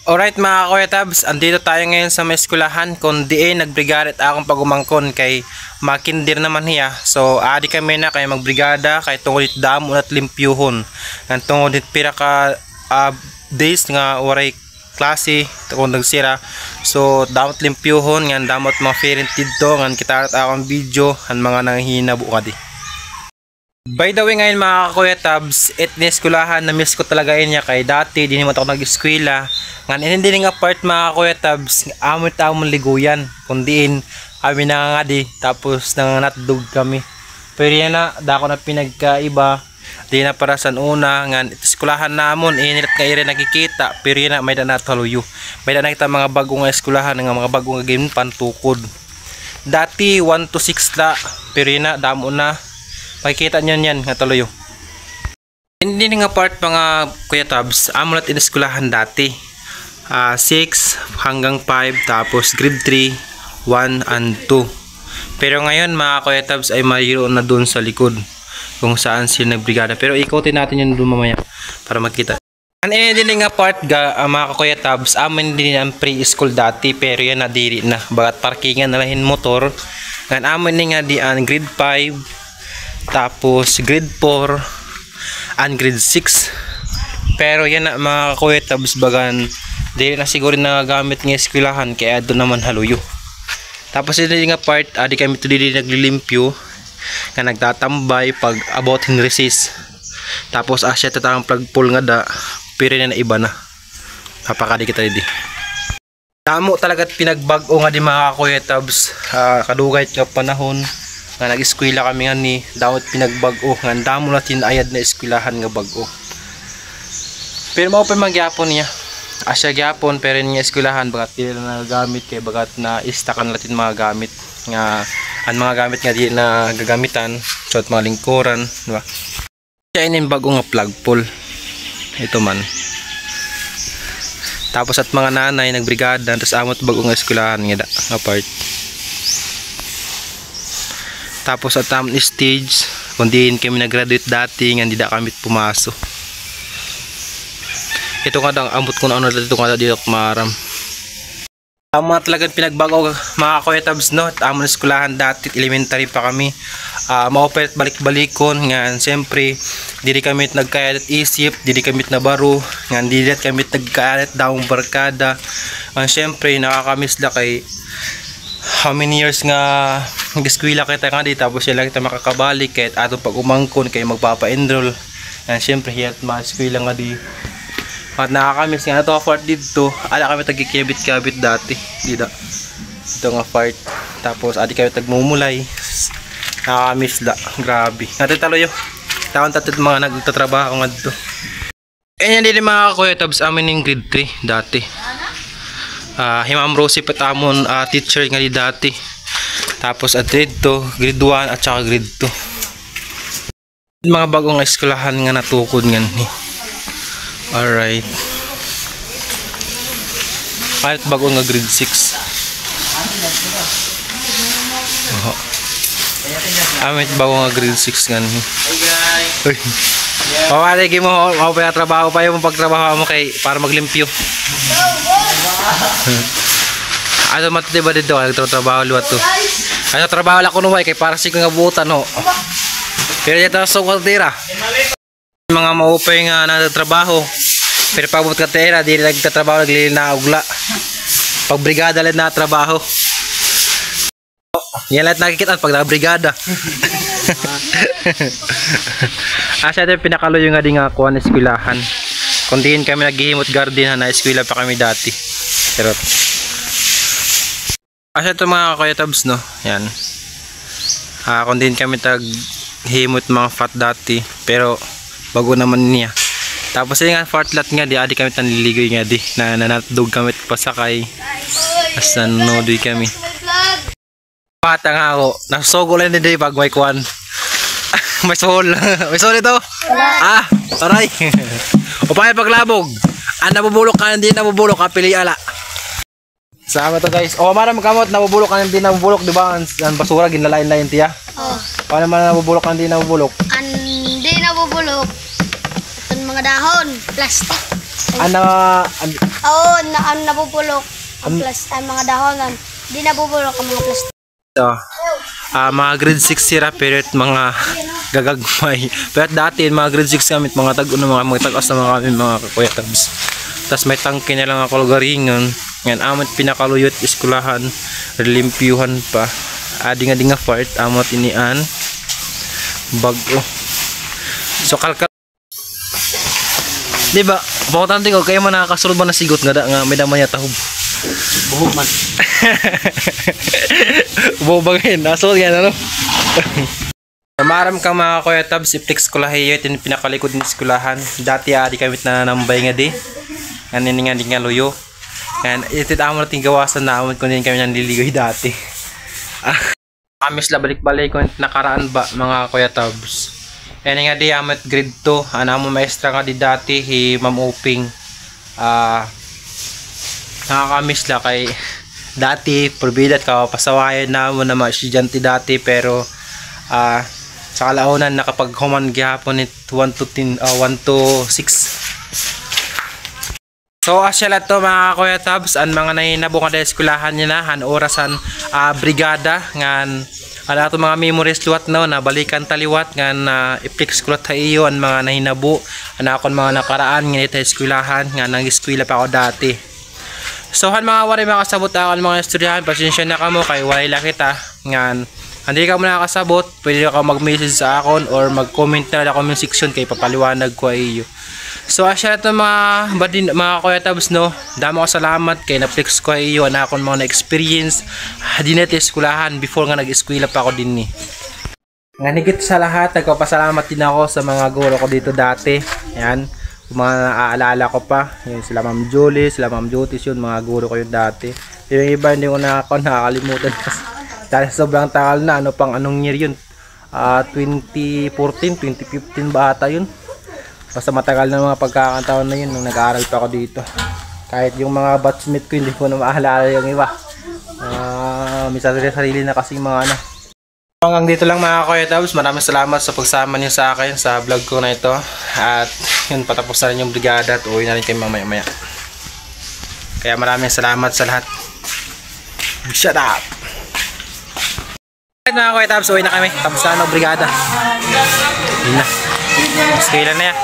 Alright mga Kuya Tabs, andito tayo ngayon sa may eskulahan kung diin nagbrigadet akong pagumangkon kay makindir naman hiya. So adi kami na kay magbrigada kay tungod it damo at limpyuhon. Ang tungod it pira ka days nga waray klase kung nagsira. So damot limpyuhon nga damot mga ferent dito nga kita akong video ang mga nanghihina buka di. By the way ngayon mga Kuya Tabs, eskulahan na miss ko talaga niya kay dati di naman ako nag-eskwela. Nga hindi nga part mga Kuya Tabs, amon liguyan kundiin kami na nga di tapos nanganatdog kami. Pero yan na dako na pinagkaiba di na para sa una nga eskulahan namon inilat nga ire nakikita pero yan na may na taluyo. May na kita mga bagong eskulahan nga mga bagong game pantukod. Dati 1 to 6 la pero yan na damo na. Makikita nyo yan nga taluyo. Hindi nga part mga Kuya Tabs, amulat eskulahan dati. 6 hanggang 5 tapos grade 3, 1 and 2. Pero ngayon mga Kuya Tabs ay mayroon na dun sa likod kung saan sila nagbrigada. Pero ikotin natin yun dun mamaya para makita. Hindi nga part mga Kuya Tabs, amin din ang pre-school dati pero yan nadiri na. Bagat parkingan na lahin motor. Ngayon amin nga di ang grade 5 tapos grade 4 and grade 6. Pero yan na mga Kuya Tabs bagan di na siguro nagagamit ng eskwelahan kaya doon naman haluyo. Tapos hindi nga part di kami to dili naglilimpyo nga nagtatambay pag about in recess. Tapos asya tatang plug pull nga da pero na iba na napakadi kita di damo talaga pinagbag-o nga di mga Kuya Tabs. Kadugay nga panahon nga nag-eskwela kami nga ni dapat pinagbag-o nga damo natin ayad na eskwelahan nga bag-o. Pero mao pa magyapon niya asya gyapon pero niya eskwelahan bagat dili na nagagamit kay bagat na istakan natin mga gamit nga ang mga gamit nga di na gagamitan so at mga lingkuran di ba. Kaya inin bag-o nga plug pull ito man. Tapos at mga nanay nagbrigada tapos amot bag-o nga eskwelahan nga da nga part. Tapos at tamang stage kung diin kami nag-graduate dati nga hindi da kami pumasok. Ito nga daw ambot ko na ano dito nga dito maram. Mga talagang pinagbago mga Kuya Tabs no. Amon eskulahan dati elementary pa kami. Maoperat balik-balikon nga siyempre dili kami nagkayadat isip, dili kami nabaro, nga dili kami nagkayadat daong barkada. Siyempre nakakamiss la kay how many years nga nag-eskwela kita nga di tapos sila kita makakabalik kahit atong pag umangkon kay magpapa-enroll. Siyempre hiyat ma-eskwela nga di. At nakakamiss nga ito nga part dito. Ala kami tagkikibit-kabit dati dito. Ito nga part. Tapos adi kami tagmumulay. Nakakamiss la. Grabe. Natin taloyo. Taon tatit mga nagtatrabaho nga dito. Yan din mga Kuya Tabs amin yung grade 3 dati. Himam Rosie patamon teacher nga di dati. Tapos at grade 2, grade 1 at saka grade 2. Mga bagong eskwelahan nga natukod nga ni. Alright. Kahit bago nga grade 6. Amit bago nga grade 6 nga ni. Uy. Pawaligi mo, trabaho pa yung pagtrabaho mo kay para maglimpyo. Ano matindi ba dito? Nagtrabaho luwat to. Ano trabaho lang ko nuway kay para si nga buutan no. Pero yata sa kaltira. Mga maupay nga nagtatrabaho. Pero pag ka tera, di nagtatrabaho naglili na ugla. Pag brigada lang na trabaho. Yan lahat nakikita pag nakabrigada. Asya ito pinakaluyo nga di nga kuha na eskwelahan. Kung diin kami naghihimot garden na eskwela pa kami dati. Pero asya ito mga Kuya Tabs no. Yan. Kung diin kami taghihimot mga fat dati. Pero bago naman niya. Tapos yun nga fart lot nga di adi kami tanliligoy nga di na nanatdog kami pasakay. As nanonood kami. Pata nga ako. Nasugo lang din pag may kuwan. May soul. May soul ito? Aray. O pa paglabog. Nabubulok ka hindi nabubulok kapili ala. Sama to guys. O maram kamot nabubulok ka hindi nabubulok di ba? Ang basura ginalain-lain tiya. Paano man nabubulok ka hindi nabubulok? Hindi nabubulok. Itong mga dahon, plastic. Ano, Oo, nabubulok ang ang mga dahonan. Di nabubulok ang mga plastic. mga grade 6 sira pero mga gagagmay. Pero dati mga grade 6 kami mga mga tag-as na mga kakuya tabs. Tapos may tangke na lang ako garingon. Ngayon amot pinakaluyot iskulahan, limpyuhan pa. Adi nga part amot inian bago. So kalkal. Di ba? Importante ko kayo man nakakasulod ba na sigot nga may damay na tahub. Buhok man. Bubagin, nasulod yan ano? Maram ka mga kuya tabs, iptex ko lahi yun, pinakalikod ng skulahan. Dati di kami nanambay nga di. Ngayon nga luyo. Ngayon, ititamo natin gawasan na amon kung din kami nanliligoy dati. Amis la balik-balik kung nakaraan ba mga kuya tabs. Yan nga di amat grade 2. Ano mo maestra nga di dati Ma'am Uping. Nakakamiss la kay dati probidat ka pasawayan na mo na mga estudyante dati pero sa kalaunan nakapaghuman gyapon it 1 to 6. So asya lang to mga kuya tabs ang mga nahinabo nga dahil eskulahan niya na han orasan brigada ngan ala to mga memories luwat no na balikan taliwat ngan i-flex kulat ta iyo ang mga nahinabo ana kon mga nakaraan nga ita eskulahan nga nang eskwela pa ako dati. So han mga wari makasabot akon mga istoryahan pasensya na kamo kay walay la kita ngan hindi ka mo nakasabot pwede ka mag-message sa akon or mag-comment na sa comment section kay papaliwanag ko iyo. So asya to mga kuya tabs no. Damo ko salamat kay na-flex ko iyo na akon mga na-experience di na eskulahan before nga nag-eskwela pa ako din ni. Nga higit sa lahat nagpapasalamat din ako sa mga guro ko dito dati. Yan. Mga naaalala ko pa, yun, sila Ma'am Julie, sila Ma'am Jutis yun, mga guro ko yun dati. Yung iba hindi ko nakakalimutan kasi dahil sobrang tagal na, anong year yun? 2014, 2015 ba ata yun? Basta matagal na mga pagkakantaon na yun nung nag-aaral pa ako dito. Kahit yung mga batchmate ko hindi ko na maalala yung iba. May sarili na kasing mga ano. Hanggang dito lang mga kuya tabs, maraming salamat sa pagsama niyo sa akin sa vlog ko na ito. At yun, patapos na rin yung brigada at uwi na rin kayo mamaya-maya. Kaya maraming salamat sa lahat. Shut up! Mga kuya tabs, uwi na kami. Tapos na ang brigada. Yun na. Mas kailan na yan.